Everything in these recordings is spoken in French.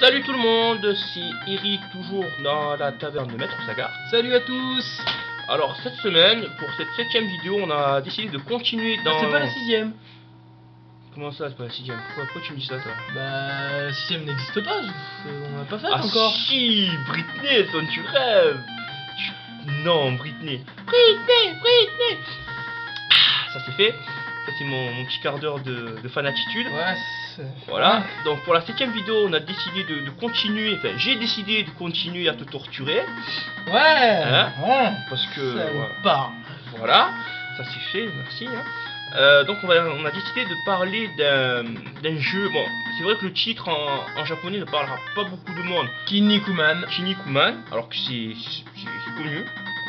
Salut tout le monde, c'est Eric, toujours dans la taverne de Maître Saga. Salut à tous. Alors cette semaine, pour cette 7ème vidéo, on a décidé de continuer dans... C'est pas la 6ème. Comment ça, c'est pas la 6ème? Pourquoi tu me dis ça, toi? Bah, la 6ème n'existe pas, on l'a pas faite Ah encore. si, Britney, toi tu rêves. Non, Britney. Britney. Ah, ça c'est fait. Ça c'est mon petit quart d'heure de fanatitude. Ouais, voilà, donc pour la 7ème vidéo, on a décidé de continuer, enfin j'ai décidé de continuer à te torturer. Ouais, hein, ouais. Parce que voilà, ça c'est fait, merci. Donc on a décidé de parler d'un jeu. Bon, c'est vrai que le titre en japonais ne parlera pas beaucoup de monde. Kinnikuman, alors que c'est connu.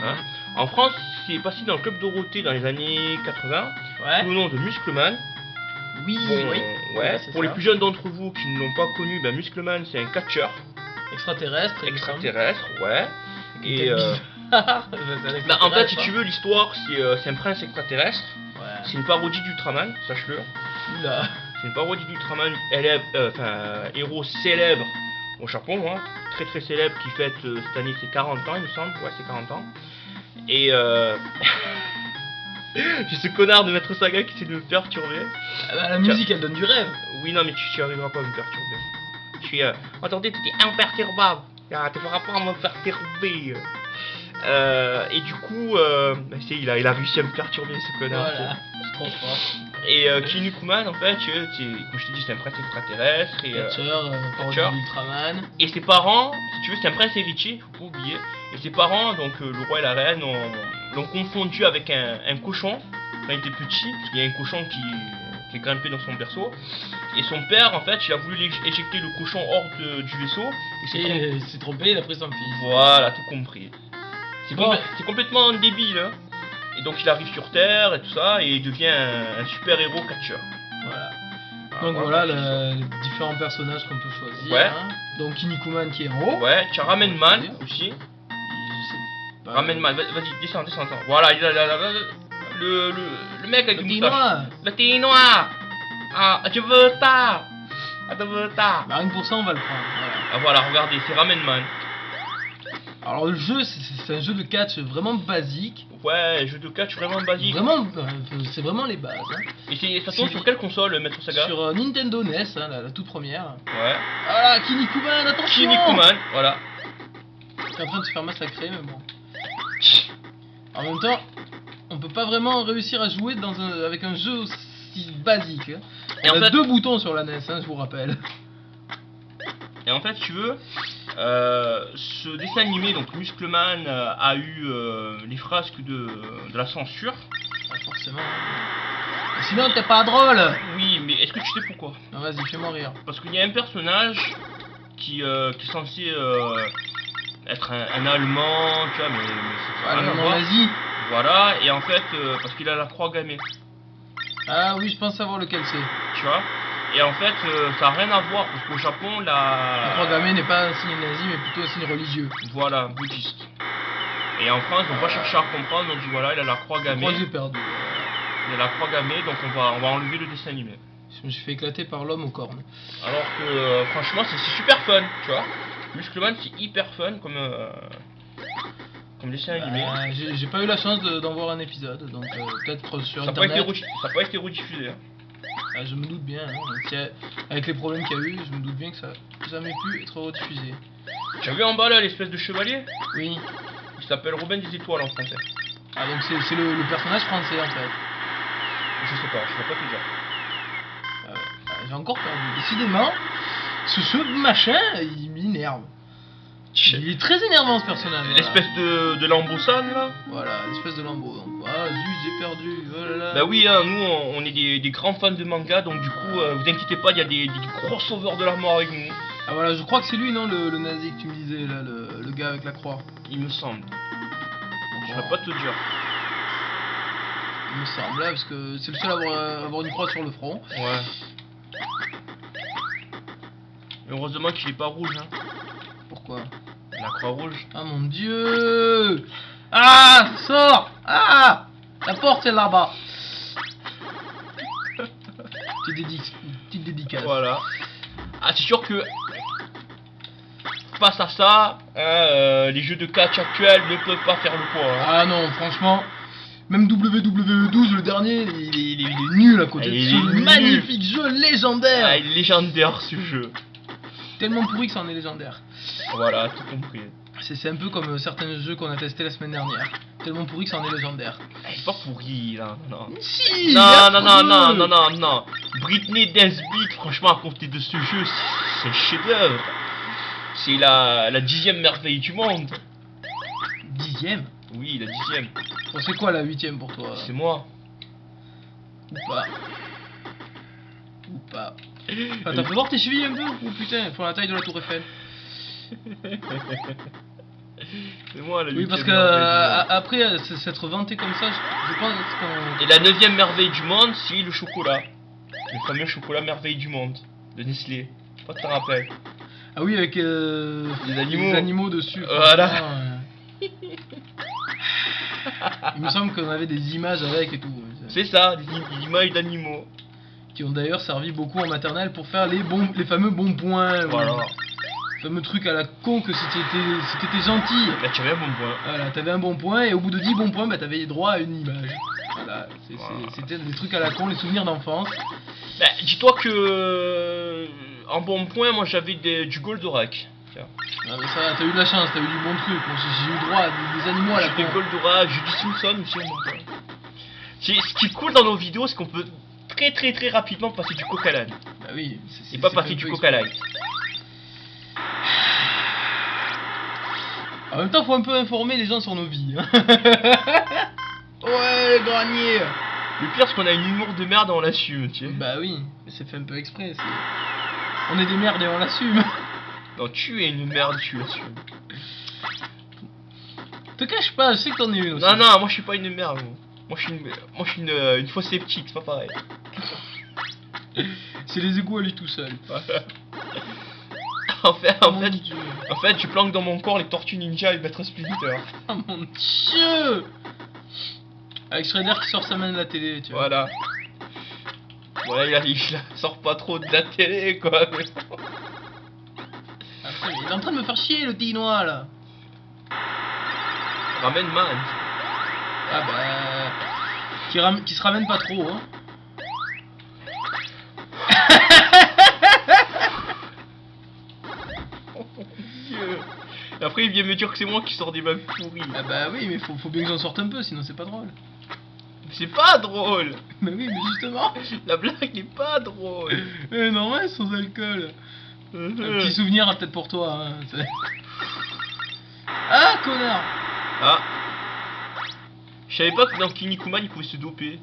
Hein. En France, c'est passé dans le club Dorothée dans les années 80, sous le nom de Muscleman. Oui, bon, oui. Ouais, pour les plus jeunes d'entre vous qui ne l'ont pas connu, ben Muscleman c'est un catcheur. Extraterrestre, ouais. Et bah, en fait, si tu veux, l'histoire c'est un prince extraterrestre. Ouais. C'est une parodie d'Ultraman, sache-le. C'est une parodie d'Ultraman, héros célèbre au Japon, hein, très célèbre, qui fête cette année ses 40 ans, il me semble. Ouais, c'est 40 ans. Et j'ai ce connard de Maître Saga qui essaie de me perturber. Ah bah, la musique elle donne du rêve. Oui, non, mais tu arriveras pas à me perturber. Je suis. Attendez, tu es imperturbable. Ah, tu pourras pas me perturber. Et du coup, il a réussi à me perturber ce connard. Voilà, c'est trop fort. Et Kinnikuman, en fait, comme je t'ai dit, c'est un prince extraterrestre. Catcheur, parodie d'Ultraman. Et ses parents, si tu veux, c'est un prince héritier, faut pas oublier. Et ses parents, donc le roi et la reine, l'ont confondu avec un cochon quand il était petit, parce qu'il y a un cochon qui est grimpé dans son berceau. Et son père, en fait, il a voulu éjecter le cochon hors du vaisseau. Et il s'est trompé, il a pris son fils. Voilà, tout compris. C'est complètement débile, hein. Et donc il arrive sur Terre et tout ça, et il devient un super héros catcheur. Voilà. Donc voilà les différents personnages qu'on peut choisir. Ouais. Hein. Donc Kinnikuman qui est en haut. Ouais, tu as Ramenman aussi. Ramenman, vas-y, descends, attends. Voilà, il a le mec avec une moustache. Le thé noir. Ah, je veux ça. Bah rien que pour ça on va le prendre. Voilà. Ah voilà, regardez, c'est Ramenman. Alors le jeu, c'est un jeu de catch vraiment basique. Ouais, jeu de catch vraiment basique. Vraiment, c'est vraiment les bases. Hein. Et ça tourne sur quelle console, Maître Saga? Sur Nintendo NES, hein, la toute première. Ouais. Voilà, Kinnikuman, attention. Kinnikuman, voilà. Je suis en train de se faire massacrer, mais bon. En même temps, on peut pas vraiment réussir à jouer avec un jeu aussi basique. Hein. Et on a 2 boutons sur la NES, hein, je vous rappelle. Et en fait, tu veux, ce dessin animé, donc Muscleman, a eu les frasques de la censure. Ah, forcément. Sinon, t'es pas drôle. Oui, mais est-ce que tu sais pourquoi? Vas-y, fais-moi rire. Parce qu'il y a un personnage qui est censé être un Allemand, tu vois, mais c'est un Allemand nazi. Voilà, et en fait, parce qu'il a la croix gammée. Ah oui, je pense savoir lequel c'est. Tu vois? Et en fait, ça n'a rien à voir, parce qu'au Japon, la croix gammée n'est pas un signe nazi, mais plutôt un signe religieux. Voilà, bouddhiste. Et en France, on va chercher à comprendre, on dit voilà, il a la croix gammée. Moi j'ai perdu. Il a la croix gammée, donc on va enlever le dessin animé. Je me suis fait éclater par l'homme aux cornes. Alors que, franchement, c'est super fun, tu vois. Muscleman, c'est hyper fun comme dessin animé. J'ai pas eu la chance d'en voir un épisode, donc peut-être sur internet. Ça n'a pas été rediffusé. Hein. Je me doute bien, hein. Avec les problèmes qu'il y a eu, je me doute bien que ça n'a jamais pu être rediffusé. Tu as vu en bas là l'espèce de chevalier? Oui. Il s'appelle Robin des Étoiles en français. Ah donc c'est le personnage français en fait. Je sais pas, je vais pas te dire. J'ai encore perdu. Décidément, ce machin, il m'énerve. Il est très énervant ce personnage. L'espèce de Lambo-san là. Voilà, l'espèce de Lambo. Ah zut, j'ai perdu. Oh là là. Bah oui, hein, nous on est des grands fans de manga, donc du coup, vous inquiétez pas, il y a des crossovers de la mort avec nous. Ah voilà, je crois que c'est lui, non, le nazi que tu me disais là, le gars avec la croix. Il me semble. Je vais pas te dire. Il me semble, là, parce que c'est le seul à avoir une croix sur le front. Ouais. Heureusement qu'il est pas rouge, hein. Pourquoi? La croix rouge. Ah mon dieu! Ah! Sors! Ah! La porte est là-bas! Petite dédicace. Voilà. Ah, c'est sûr que face à ça, les jeux de catch actuels ne peuvent pas faire le poids. Hein. Ah non, franchement, même WWE 12, le dernier, il est nul à côté Ah, de il ce est nul. magnifique jeu légendaire. Ah, il est légendaire ce jeu. Tellement pourri que ça en est légendaire. Voilà, tout compris. C'est un peu comme certains jeux qu'on a testés la semaine dernière. Tellement pourri que ça en est légendaire. C'est pas pourri là, non. Si, Non, non, non, non, non, non, non. Britney Dance Beat, franchement, à côté de ce jeu, c'est un chef-d'œuvre. C'est la 10e merveille du monde. 10ème. Oui, la 10e. Bon, c'est quoi la 8ème pour toi? C'est moi. Ou pas? Ou pas? Ah, t'as fait voir tes chevilles un peu? Oh putain, pour la taille de la tour Eiffel. C'est moi la 8e. Oui, parce que après s'être vanté comme ça, je pense qu'on... Et la 9e merveille du monde, c'est le chocolat. Le fameux chocolat merveille du monde de Nestlé. Je sais pas si tu te rappelles. Ah oui, avec Les animaux. dessus. Voilà. Franchement, il me semble qu'on avait des images avec et tout. C'est ça, des images d'animaux. Qui ont d'ailleurs servi beaucoup en maternelle pour faire les fameux bons points. Voilà. Le fameux truc à la con que si t'étais gentil. Là, tu avais un bon point. Voilà, t'avais un bon point et au bout de 10 bons points, bah t'avais droit à une image. Voilà, Voilà. c'était des trucs à la con, les souvenirs d'enfance. Bah, dis-toi que en bon point, moi j'avais du Goldorak. Tiens. Ah, mais ça, t'as eu de la chance, t'as eu du bon truc. Moi, j'ai eu droit à des animaux à la J'ai con. des Goldorak, j'ai du Simpson aussi en bon point. Ce qui est cool dans nos vidéos, c'est qu'on peut très rapidement passer du coq à l'âne. Bah oui, Et pas c'est passer un du peu coq à l'ail. En même temps, faut un peu informer les gens sur nos vies. Hein. Ouais, gagné. Le pire, c'est qu'on a une humour de merde et on l'assume, tu sais. Bah oui, mais c'est fait un peu exprès. On est des merdes et on l'assume. Non, tu es une merde, tu l'assumes. Te cache pas, je sais que t'en es une aussi. Non, non, moi je suis pas une merde. Moi je suis une fausse sceptique, c'est pas pareil. C'est les égouts à lui tout seul. en fait, Oh mon Dieu. je planque dans mon corps les tortues ninja et Maître Splinter. Oh mon Dieu. Avec Shredder qui sort sa main de la télé, tu vois. Voilà. Voilà, il sort pas trop de la télé, quoi. Après, il est en train de me faire chier, le Tinois, là. Ramène man. Ah bah... Qui se ramène pas trop, hein. Oh mon Dieu. Et après, il vient me dire que c'est moi qui sors des vagues pourries. Ah bah oui, mais faut bien que j'en sorte un peu, sinon c'est pas drôle. C'est pas drôle. Bah oui, mais justement. La blague n'est pas drôle. Normal, sans alcool. Un petit souvenir peut-être pour toi, hein. Ah, connard. Ah. Je savais pas que dans Kinnikuman il pouvait se doper.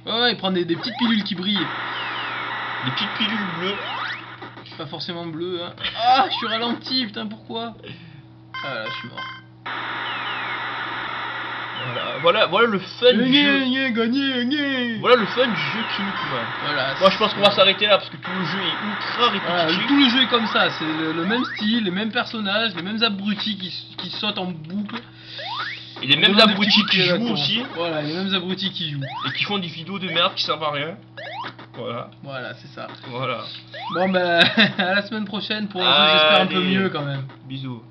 Ouais, il prend des petites pilules qui brillent. Des petites pilules bleues. Pas forcément bleues, hein. Ah, je suis ralenti, putain, pourquoi? Ah là, je suis mort. Voilà le fun du jeu. Gagné. Voilà le fun du jeu Kinnikuman. Voilà. Moi je pense qu'on va s'arrêter là parce que tout le jeu est ultra Voilà, répétitif. tout le jeu est comme ça, c'est le même style, les mêmes personnages, les mêmes abrutis qui sautent en boucle. Et les mêmes Donnant des abrutis petits qui coups de jouent bâton. aussi. Voilà, les mêmes abrutis qui jouent. Et qui font des vidéos de merde qui servent à rien. Voilà. Voilà, c'est ça. Voilà. Bon bah, à la semaine prochaine pour un jeu, j'espère un peu Allez. mieux quand même. Bisous.